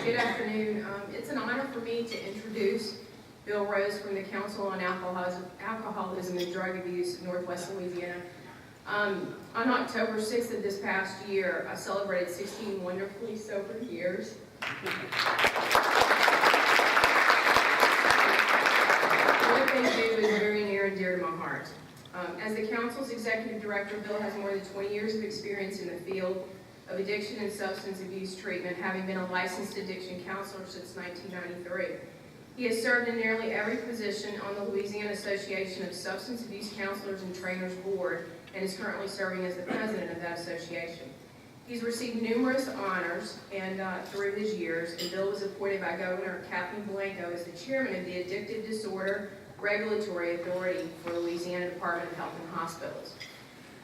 Good afternoon. It's an honor for me to introduce Bill Rose from the Council on Alcoholism and Drug Abuse of Northwest Louisiana. On October 6th of this past year, I celebrated 16 wonderfully sober years. What they do is very near and dear to my heart. As the Council's Executive Director, Bill has more than 20 years of experience in the field of addiction and substance abuse treatment, having been a licensed addiction counselor since 1993. He has served in nearly every position on the Louisiana Association of Substance Abuse Counselors and Trainers Board and is currently serving as the president of that association. He's received numerous honors through his years, and Bill was appointed by Governor Kathleen Blanco as the chairman of the Addictive Disorder Regulatory Authority for Louisiana Department of Health and Hospitals.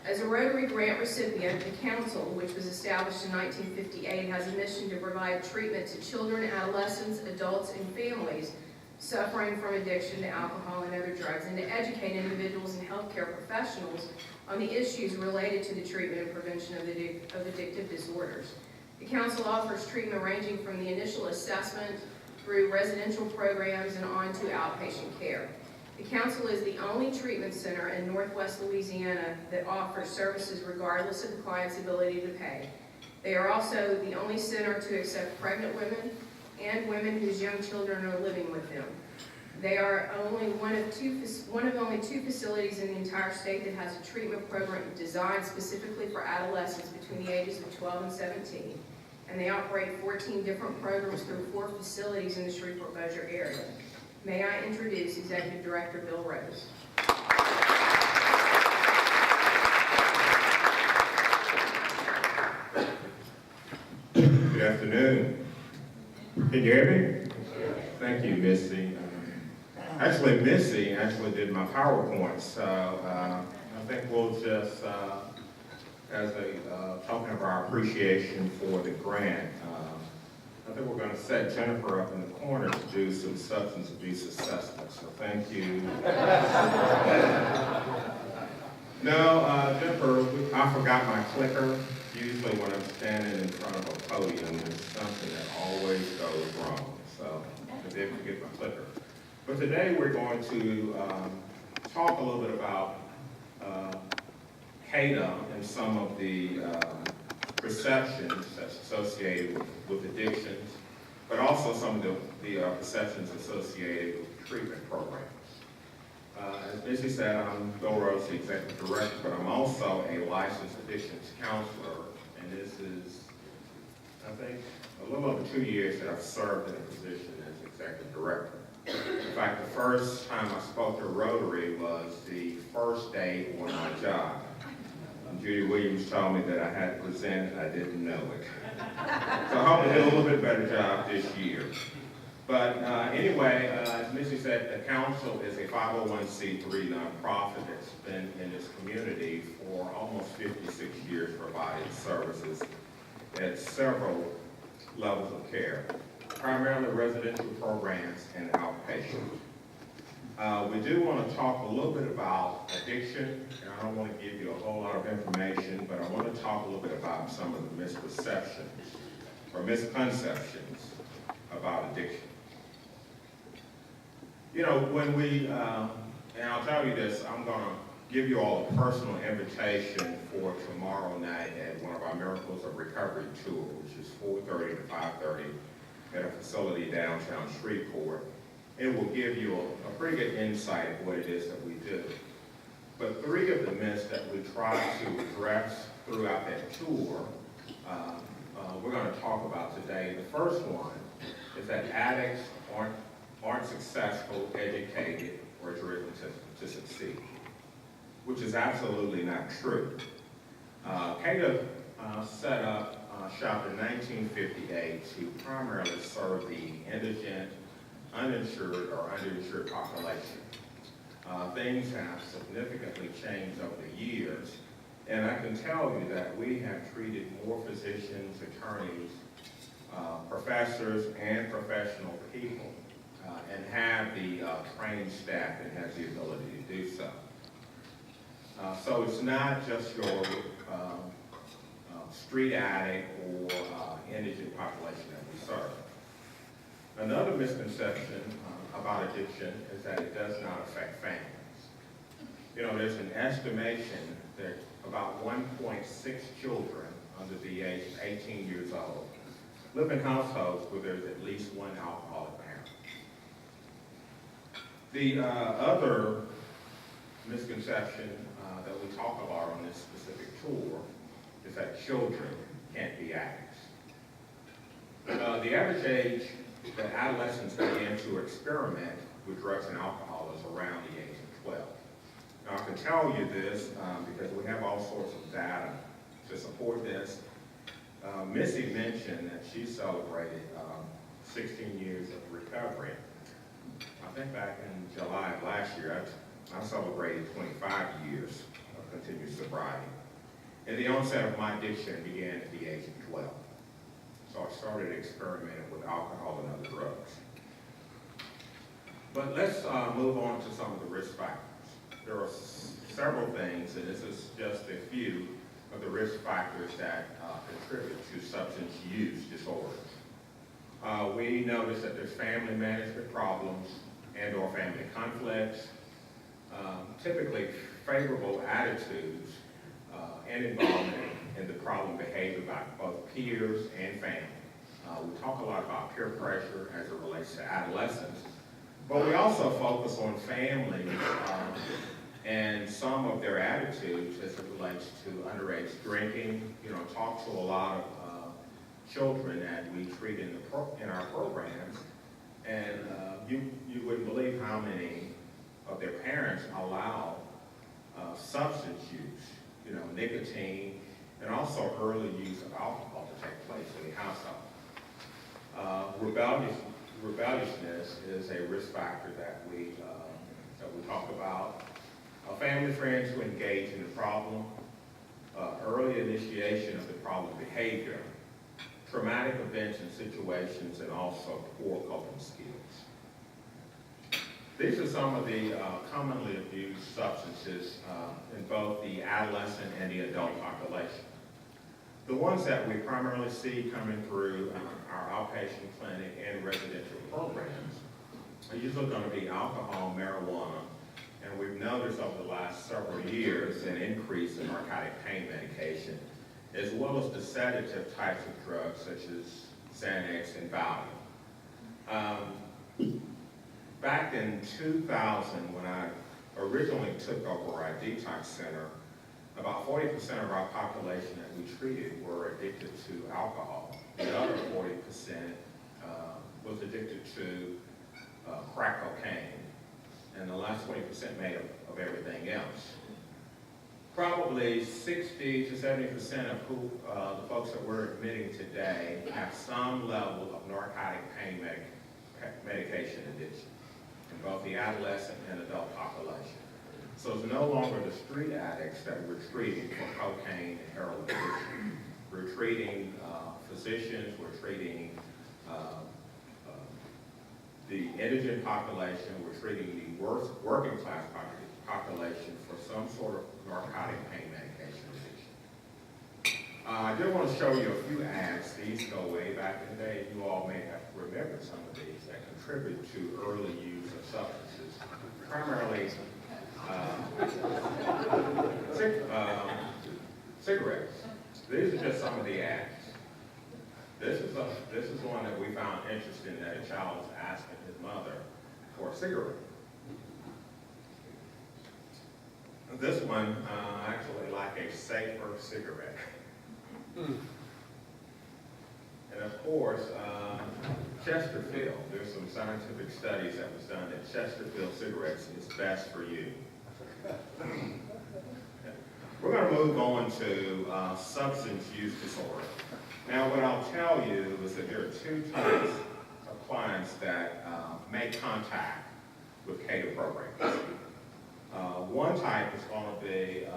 As a Rotary Grant recipient, the Council, which was established in 1958, has a mission to provide treatment to children, adolescents, adults, and families suffering from addiction to alcohol and other drugs, and to educate individuals and healthcare professionals on the issues related to the treatment and prevention of addictive disorders. The Council offers treatment ranging from the initial assessment through residential programs and on to outpatient care. The Council is the only treatment center in Northwest Louisiana that offers services regardless of the client's ability to pay. They are also the only center to accept pregnant women and women whose young children are living with them. They are only one of only two facilities in the entire state that has a treatment program designed specifically for adolescents between the ages of 12 and 17. And they operate 14 different programs through 4 facilities in the Shrevary-Bossier area. May I introduce Executive Director Bill Rose. Good afternoon. Can you hear me? Thank you, Missy. Actually, Missy did my PowerPoint, so I think we'll just, as a token of our appreciation for the grant, I think we're going to set Jennifer up in the corner to do some substance abuse assessment, so thank you. No, Jennifer, I forgot my clicker. Usually when I'm standing in front of a podium, there's something that always goes wrong, so I did forget my clicker. But today we're going to talk a little bit about CADA and some of the perceptions that's associated with addictions, but also some of the perceptions associated with treatment programs. As Missy said, I'm Bill Rose, the Executive Director, but I'm also a licensed addictions counselor, and this is, I think, a little over 2 years that I've served in a position as Executive Director. In fact, the first time I spoke to Rotary was the first day on my job. Judy Williams told me that I had to present and I didn't know it. So I hope to do a little bit better job this year. But anyway, as Missy said, the Council is a 501c3 nonprofit that's been in this community for almost 56 years providing services at several levels of care, primarily residential programs and outpatient. We do want to talk a little bit about addiction, and I don't want to give you a whole lot of information, but I want to talk a little bit about some of the misperceptions or misconceptions about addiction. You know, when we, and I'll tell you this, I'm going to give you all a personal invitation for tomorrow night at one of our Miracles of Recovery tour, which is 4:30 to 5:30 at a facility downtown Shreveport. It will give you a pretty good insight of what it is that we do. But 3 of the myths that we try to address throughout that tour, we're going to talk about today. The first one is that addicts aren't successful, educated, or driven to succeed, which is absolutely not true. CADA set up shop in 1958 to primarily serve the indigent, uninsured, or underinsured population. Things have significantly changed over the years, and I can tell you that we have treated more physicians, attorneys, professors, and professional people, and have the trained staff that has the ability to do so. So it's not just your street addict or indigent population that we serve. misconception about addiction is that it does not affect families. You know, there's an estimation that about 1.6 children under the age of 18 years old live in households where there's at least one alcoholic parent. The other misconception that we talk about on this specific tour is that children can't be addicts. The average age that adolescents begin to experiment with drugs and alcohol is around the age of 12. Now, I can tell you this because we have all sorts of data to support this. Missy mentioned that she celebrated 16 years of recovery. I think back in July of last year, I celebrated 25 years of continued sobriety. And the onset of my addiction began at the age of 12. So I started experimenting with alcohol and other drugs. But let's move on to some of the risk factors. There are several things, and this is just a few of the risk factors that contribute to substance use disorders. We notice that there's family management problems and or family conflicts, typically favorable attitudes and involvement in the problem behavior by both peers and family. We talk a lot about peer pressure as it relates to adolescents, but we also focus on families and some of their attitudes as it relates to underage drinking. You know, talk to a lot of children that we treat in our programs, and you wouldn't believe how many of their parents allow substance use, you know, nicotine, and also early use of alcohol to take place in the household. Rebelliousness is a risk factor that we talk about. Family friends who engage in the problem, early initiation of the problem behavior, traumatic events and situations, and also poor coping skills. These are some of the commonly abused substances in both the adolescent and the adult population. The ones that we primarily see coming through our outpatient clinic and residential programs are usually going to be alcohol, marijuana, and we've noticed over the last several years an increase in narcotic pain medication, as well as the sedative types of drugs such as Xanax and Valium. Back in 2000, when I originally took over our detox center, about 40% of our population that we treated were addicted to alcohol. The other 40% was addicted to crack cocaine, and the last 20% made of everything else. Probably 60 to 70% of the folks that we're admitting today have some level of narcotic pain medication addiction in both the adolescent and adult population. So it's no longer the street addicts that we're treating for cocaine and heroin addiction. We're treating physicians, we're treating the indigent population, we're treating the working class population for some sort of narcotic pain medication addiction. I did want to show you a few ads. These go way back in the day. You all may have remembered some of these that contribute to early use of substances, primarily cigarettes. These are just some of the ads. This is one that we found interesting, that a child was asking his mother for a cigarette. This one actually like a safer cigarette. And of course, Chesterfield. There's some scientific studies that was done that Chesterfield cigarettes is best for you. We're going to move on to substance use disorder. Now, what I'll tell you is that there are two types of clients that make contact with CADA programs. One type is going to be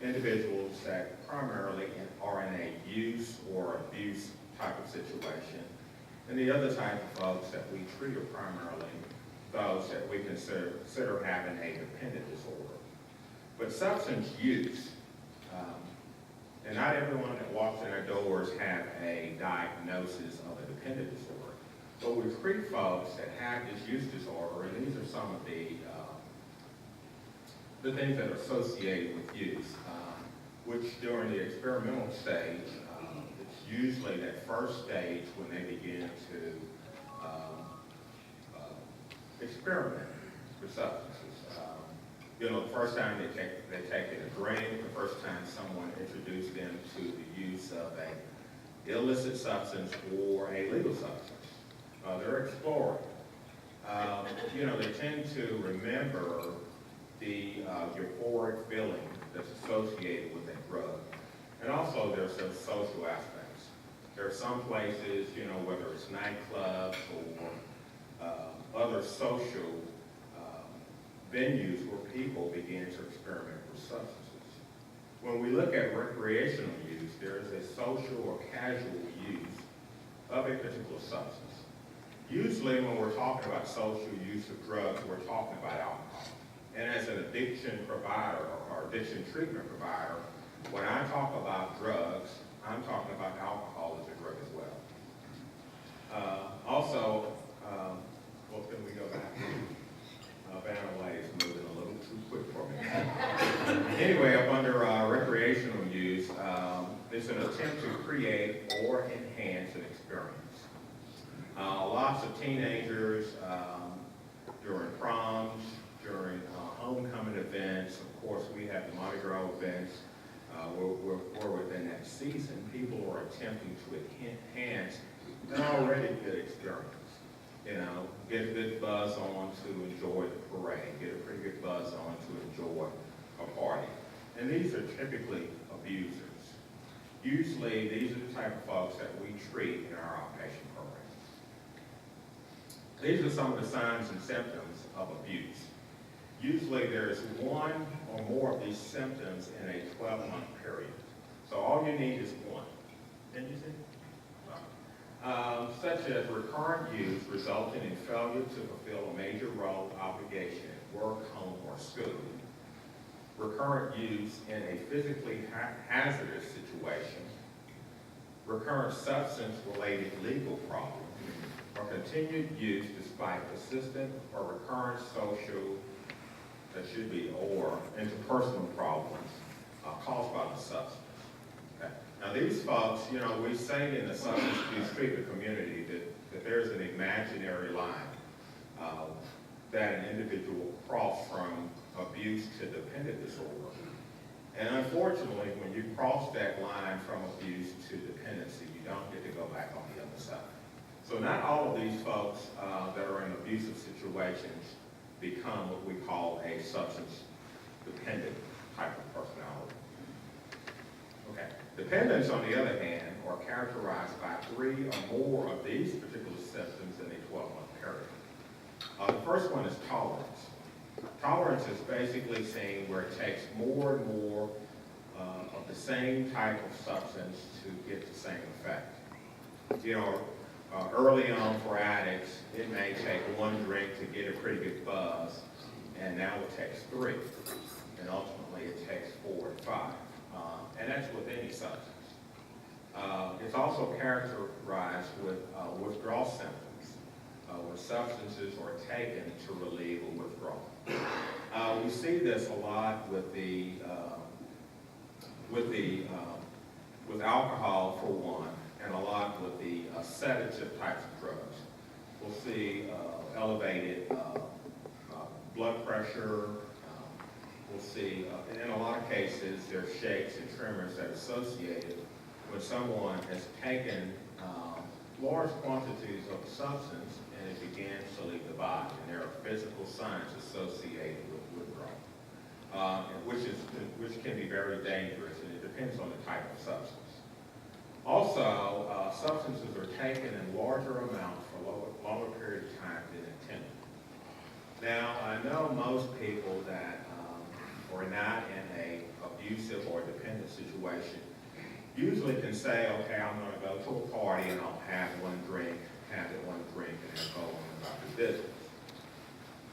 individuals that primarily are in a use or abuse type of situation. And the other type of folks that we treat are primarily those that we consider having a dependent disorder. But substance use, and not everyone that walks in our doors have a diagnosis of a dependent disorder. But but we treat folks that have this use disorder, and these are some of the things that are associated with use, which during the experimental stage, it's usually that first stage when they begin to experiment with substances. The first time they take a drink, the first time someone introduced them to the use of a illicit substance or a legal substance. They're exploring. They tend to remember the euphoric feeling that's associated with that drug. And also there's some social aspects. There are some places, whether it's nightclubs or other social venues where people begin to experiment with substances. When we look at recreational use, there is a social or casual use of a particular substance. Usually when we're talking about social use of drugs, we're talking about alcohol. And as an addiction provider or addiction treatment provider, when I talk about drugs, I'm talking about alcohol as a drug as well. Well, can we go back? Banner Way is moving a little too quick for me. Anyway, up under recreational use, it's an attempt to create or enhance an experience. Lots of teenagers during proms, during homecoming events, of course we have the Mardi Gras events, we're within that season, people are attempting to enhance an already good experience. Get a good buzz on to enjoy the parade, get a pretty good buzz on to enjoy a party. And these are typically abusers. Usually these are the type of folks that we treat in our outpatient program. These are some of the signs and symptoms of abuse. Usually there is one or more of these symptoms in a 12-month period. So all you need is one. Didn't you see? Such as recurrent use resulting in failure to fulfill a major role obligation at work, home, or school. Recurrent use in a physically hazardous situation. Recurrent substance-related legal problems. Or continued use despite persistent or recurrent social, that should be, or interpersonal problems caused by the substance. Okay. Now these folks, we say in the substance abuse treatment community that there's an imaginary line that an individual will cross from abuse to dependent disorder. And unfortunately, when you cross that line from abuse to dependency, you don't get to go back on the other side. So not all of these folks that are in abusive situations become what we call a substance dependent type of personality. Okay. Dependents, on the other hand, are characterized by 3 or more of these particular symptoms in a 12-month period. The first one is tolerance. Tolerance is basically saying where it takes more and more of the same type of substance to get the same effect. Early on for addicts, it may take 1 drink to get a pretty good buzz, and now it takes 3, and ultimately it takes 4 and 5. And that's with any substance. It's also characterized with withdrawal symptoms, when substances are taken to relieve a withdrawal. We see this a lot with alcohol for one, and a lot with the sedative types of drugs. We'll see elevated blood pressure. We'll see, in a lot of cases, there's shakes and tremors that are associated when someone has taken large quantities of the substance and it begins to leave the body. And there are physical signs associated with withdrawal, which can be very dangerous, and it depends on the type of substance. Also, substances are taken in larger amounts for a longer period of time than intended. Now, I know most people that are not in an abusive or dependent situation usually can say, okay, I'm going to go to a party and I'll have one drink, and then go on about the business.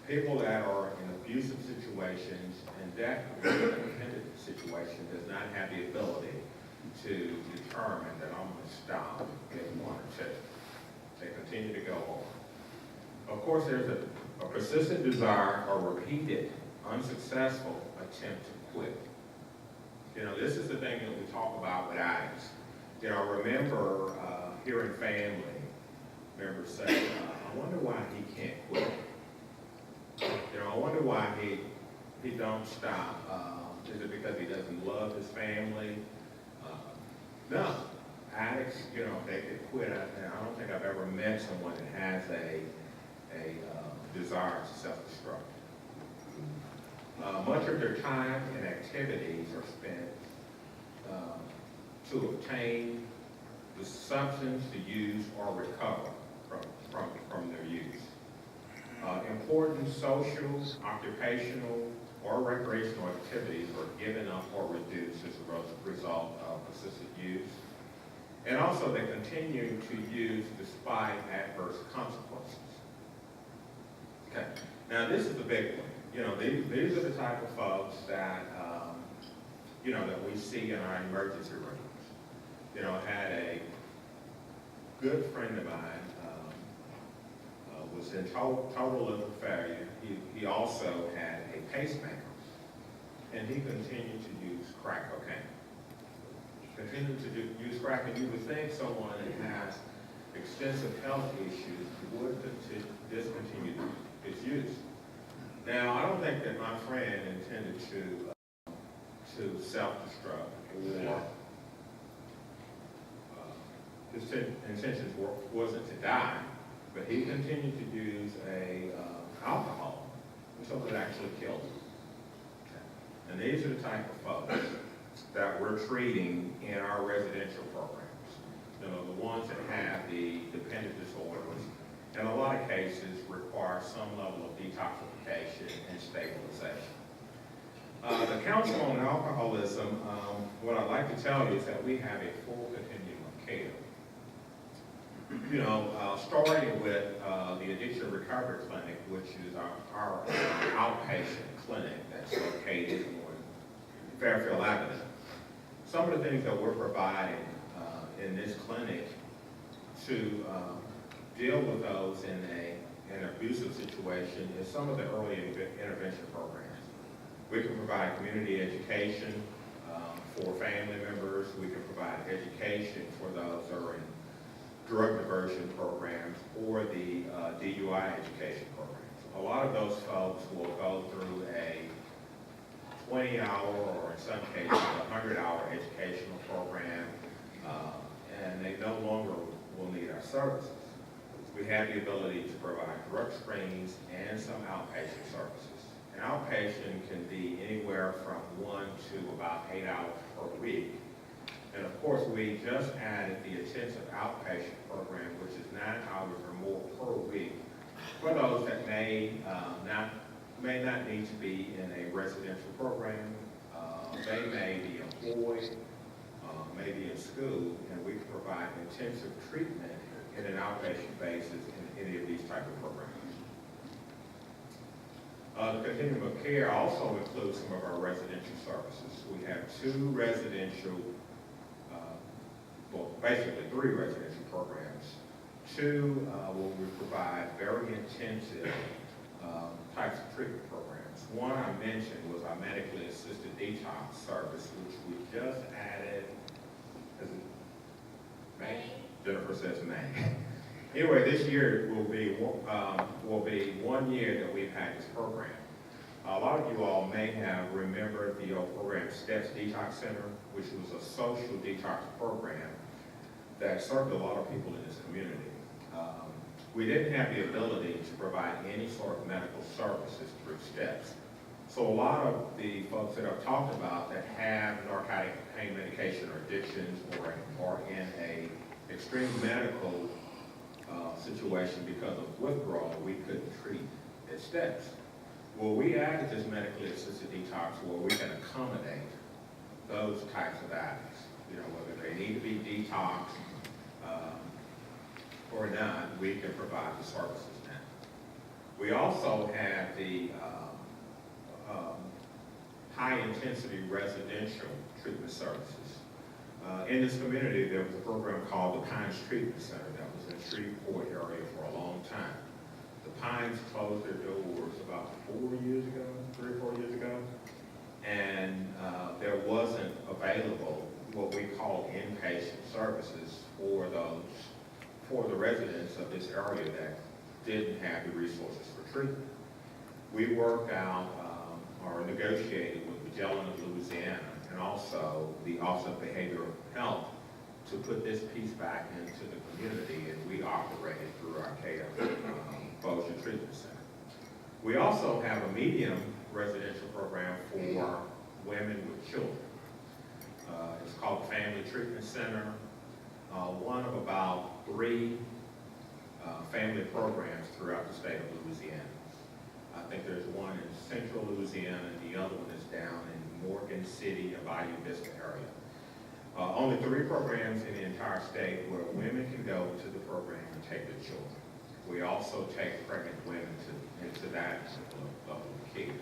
People that are in abusive situations and definitely in a dependent situation does not have the ability to determine that I'm going to stop at 1 or 2. They continue to go on. Of course, there's a persistent desire or repeated, unsuccessful attempt to quit. You know, this is the thing that we talk about with addicts. You know, I remember hearing family members say, I wonder why he can't quit. You know, I wonder why he don't stop. Is it because he doesn't love his family? No. Addicts, you know, they could quit. I don't think I've ever met someone that has a desire to self-destruct. Much of their time and activities are spent to obtain the substance to use or recover from their use. Important social, occupational, or recreational activities are given up or reduced as a result of persistent use. And also they continue to use despite adverse consequences. Okay, now this is the big one. You know, these are the type of folks that, you know, that we see in our emergency rooms. You know, I had a good friend of mine was in total liver failure. He also had a pacemaker, and he continued to use crack cocaine. Continued to use crack, and you would think someone that has extensive health issues would discontinue its use. Now, I don't think that my friend intended to self-destruct, or his intentions wasn't to die, but he continued to use alcohol until it actually killed him. Okay. And these are the type of folks that we're treating in our residential programs. You know, the ones that have the dependent disorders, in a lot of cases require some level of detoxification and stabilization. The Council on Alcoholism, what I'd like to tell you is that we have a full continuum of care. You know, starting with the Addiction Recovery Clinic, which is our outpatient clinic that's located on Fairfield Avenue. Some of the things that we're providing in this clinic to deal with those in an abusive situation is some of the early intervention programs. We can provide community education for family members. We can provide education for those that are in drug diversion programs or the DUI education programs. A lot of those folks will go through a 20-hour or in some cases a 100-hour educational program, and they no longer will need our services. We have the ability to provide drug screenings and some outpatient services. An outpatient can be anywhere from 1 to about 8 hours per week. And of course, we just added the intensive outpatient program, which is 9 hours or more per week for those that may not need to be in a residential program. They may be employed, may be in school, and we can provide intensive treatment in an outpatient basis in any of these type of programs. The continuum of care also includes some of our residential services. We have 2 residential, well, basically 3 residential programs. 2 where we provide very intensive types of treatment programs. One I mentioned was our medically assisted detox service, which we just added, is it May? Jennifer says May. Anyway, this year will be 1 year that we've had this program. A lot of you all may have remembered the old program Steps Detox Center, which was a social detox program that served a lot of people in this community. We didn't have the ability to provide any sort of medical services through Steps. So a lot of the folks that I've talked about that have narcotic pain medication or addictions or in a extreme medical situation because of withdrawal, we couldn't treat at Steps. Well, we added this medically assisted detox where we can accommodate those types of addicts, you know, whether they need to be detoxed or not, we can provide the services now. We also have the high-intensity residential treatment services. In this community, there was a program called the Pines Treatment Center that was in the Shrevary area for a long time. The Pines closed their doors about 4 years ago, 3 or 4 years ago, and there wasn't available what we call inpatient services for the residents of this area that didn't have the resources for treatment. We worked out or negotiated with Magellan of Louisiana and also the Office of Behavioral Health to put this piece back into the community, and we operated through our CADA Exposure Treatment Center. We also have a medium residential program for women with children. It's called Family Treatment Center, one of about 3 family programs throughout the state of Louisiana. I think there's one in central Louisiana, and the other one is down in Morgan City, Bayou Vista area. Only 3 programs in the entire state where women can go to the program and take their children. We also take pregnant women into that level of care.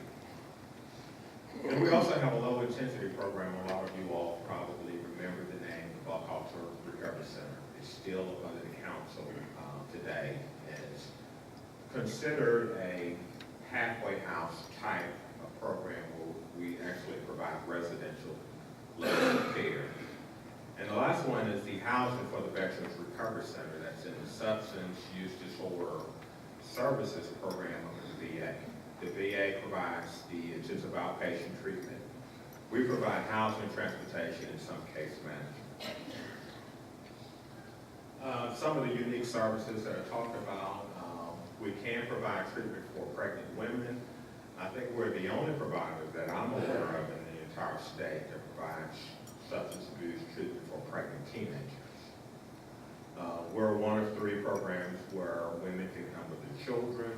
And we also have a low intensity program. A lot of you all probably remember the name, the Alcoholism Recovery Center. It's still under the council today, and it's considered a halfway house type of program where we actually provide residential level of care. And the last one is the Housing for the Veterans Recovery Center that's in the Substance Use Disorder Services program of the VA. The VA provides the intensive outpatient treatment. We provide housing, transportation, and some case management. Some of the unique services that are talked about, we can provide treatment for pregnant women. I think we're the only provider that I'm aware of in the entire state that provides substance abuse treatment for pregnant teenagers. We're one of 3 programs where women can come with their children.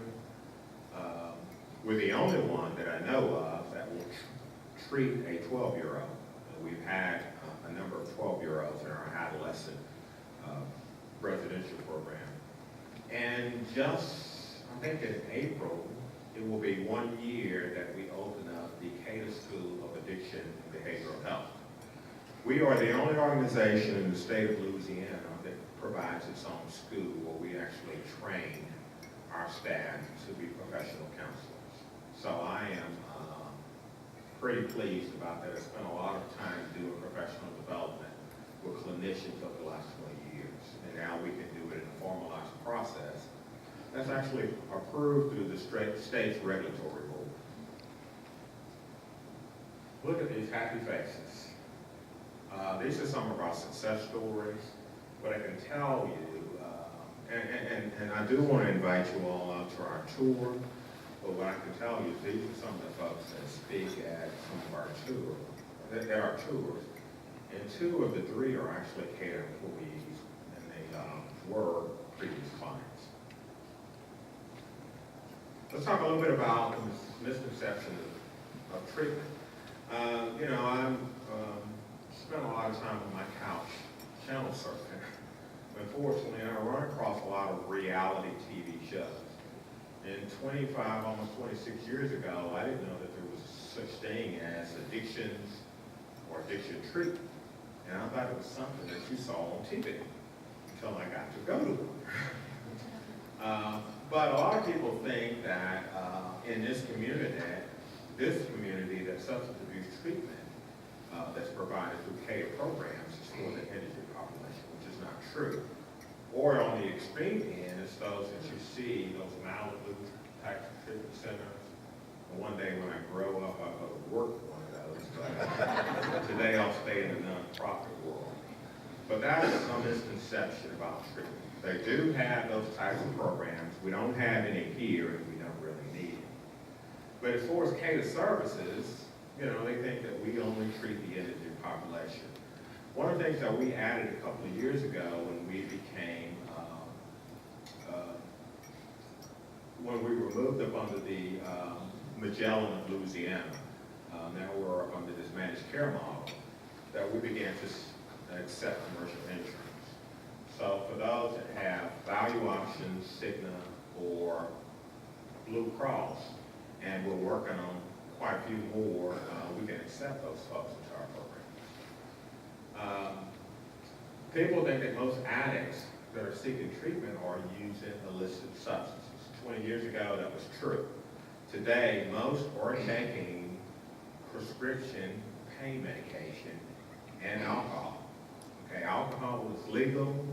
We're the only one that I know of that will treat a 12-year-old. We've had a number of 12-year-olds in our adolescent residential program. And just, I think in April, it will be 1 year that we open up the CADA School of Addiction and Behavioral Health. We are the only organization in the state of Louisiana that provides its own school where we actually train our staff to be professional counselors. So I am pretty pleased about that. I spent a lot of time doing professional development with clinicians over the last 20 years. And now we can do it in a formalized process that's actually approved through the state's regulatory board. Look at these happy faces. These are some of our success stories. What I can tell you, and I do want to invite you all out to our tour, but what I can tell you, these are some of the folks that speak at some of our tours, at our tours, and 2 of the 3 are actually CADA employees, and they were previous clients. Let's talk a little bit about the misconception of treatment. I'm spent a lot of time on my couch channel surfing. Unfortunately, I run across a lot of reality TV shows. And 25, almost 26 years ago, I didn't know that there was such thing as addictions or addiction treatment. And I thought it was something that you saw on TV until I got to go to one. But a lot of people think that in this community, that substance abuse treatment that's provided through CADA programs is for the indigent population, which is not true. Or on the extreme end, it's those that you see, those Malibu type of treatment centers. And one day when I grow up, I'll go to work for one of those. But today I'll stay in the nonprofit world. But that is some misconception about treatment. They do have those types of programs. We don't have any here, and we don't really need it. But as far as CADA services, they think that we only treat the indigent population. One of the things that we added a couple of years ago when we became, when we were moved up under the Magellan of Louisiana, now we're under this managed care model, that we began to accept commercial insurance. So for those that have Value Options, Cigna, or Blue Cross, and we're working on quite a few more, we can accept those folks into our program. People think that most addicts that are seeking treatment are using illicit substances. 20 years ago, that was true. Today, most are taking prescription pain medication and alcohol. Okay, alcohol was legal,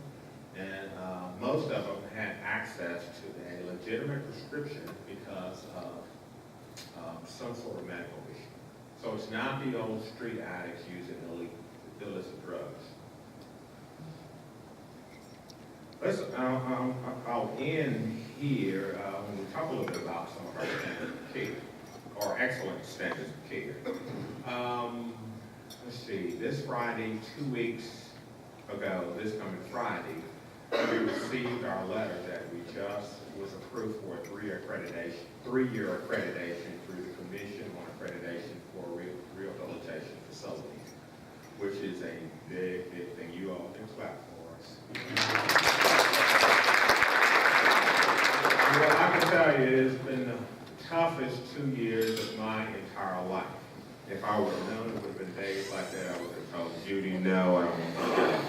and most of them had access to a legitimate prescription because of some sort of medical issue. So it's not the old street addicts using illicit drugs. I'll end here when we talk a little bit about some of our standards of care, or excellent standards of care. Let's see, this Friday, 2 weeks ago, this coming Friday, we received our letter that we just was approved for a three-year accreditation through the Commission on Accreditation for Rehabilitation Facilities, which is a big, big thing. You all can clap for us. Well, I can tell you, it's been the toughest 2 years of my entire life. If I would have known it would have been days like that, I would have told Judy, no, I don't want to do that.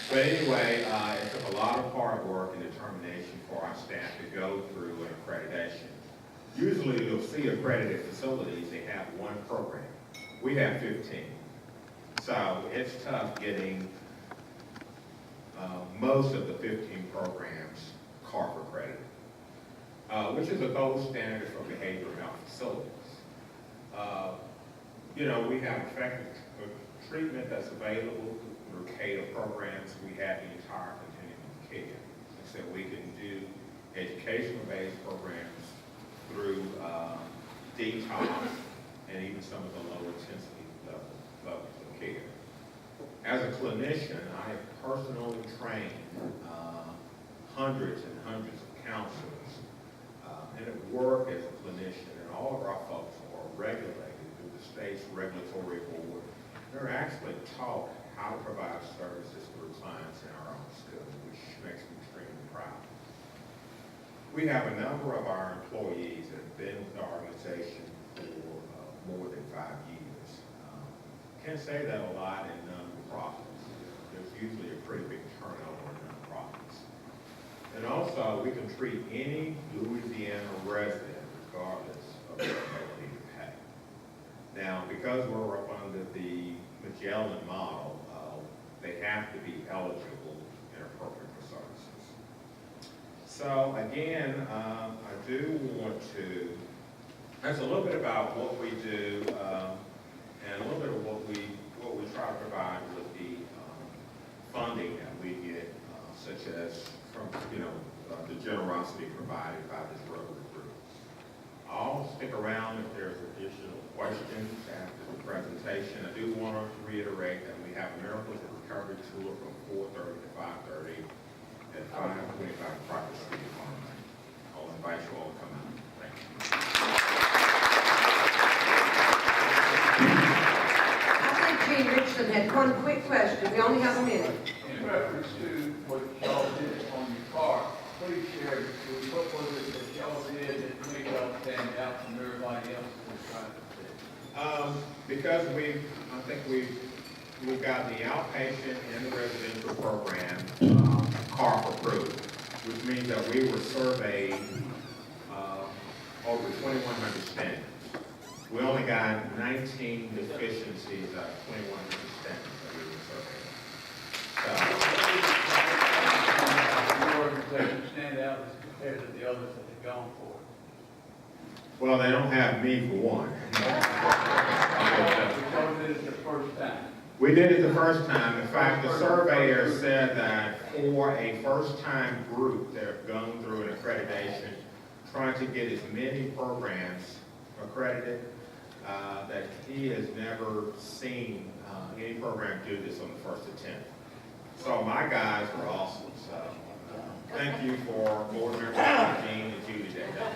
But anyway, it took a lot of hard work and determination for our staff to go through an accreditation. Usually you'll see accredited facilities, they have one program. We have 15. So it's tough getting most of the 15 programs CARF accredited, which is a gold standard for behavioral health facilities. We have effective treatment that's available through CADA programs. We have the entire continuum of care. So we can do educational-based programs through detox and even some of the lower intensity levels of care. As a clinician, I have personally trained hundreds and hundreds of counselors and at work as a clinician, and all of our folks are regulated through the state's regulatory board. They're actually taught how to provide services for clients in our own school, which makes me extremely proud. We have a number of our employees that have been with the organization for more than 5 years. Can't say that a lot in non-profits. There's usually a pretty big turnover in non-profits. And also, we can treat any Louisiana resident regardless of their ability to pay. Now, because we're up under the Magellan model, they have to be eligible and appropriate for services. So again, I do want to, that's a little bit about what we do and a little bit of what we try to provide with the funding that we get, such as from the generosity provided by this Rotary group. I'll stick around if there's additional questions after the presentation. I do want to reiterate that we have a Miracles of Recovery tour from 4:30 to 5:30 at 525 Crocker Street. I'll invite you all to come out. Thank you. I think Gene Richardson had one quick question. We only have a minute. In reference to what y'all did on your car, please share what was it that y'all did that made y'all stand out from everybody else that's trying to do? Because I think we've got the outpatient and the residential program CARF approved, which means that we were surveyed over 2,100 standards. We only got 19 deficiencies out of 2,100 standards that we were surveyed. Your organization stand out as compared to the others that have gone for it? Well, they don't have me for one. Because it is the first time. We did it the first time. In fact, the surveyor said that for a first-time group that have gone through an accreditation, trying to get as many programs accredited, that he has never seen any program do this on the first attempt. So my guys were awesome. So thank you for board members, Gene and Judy that day.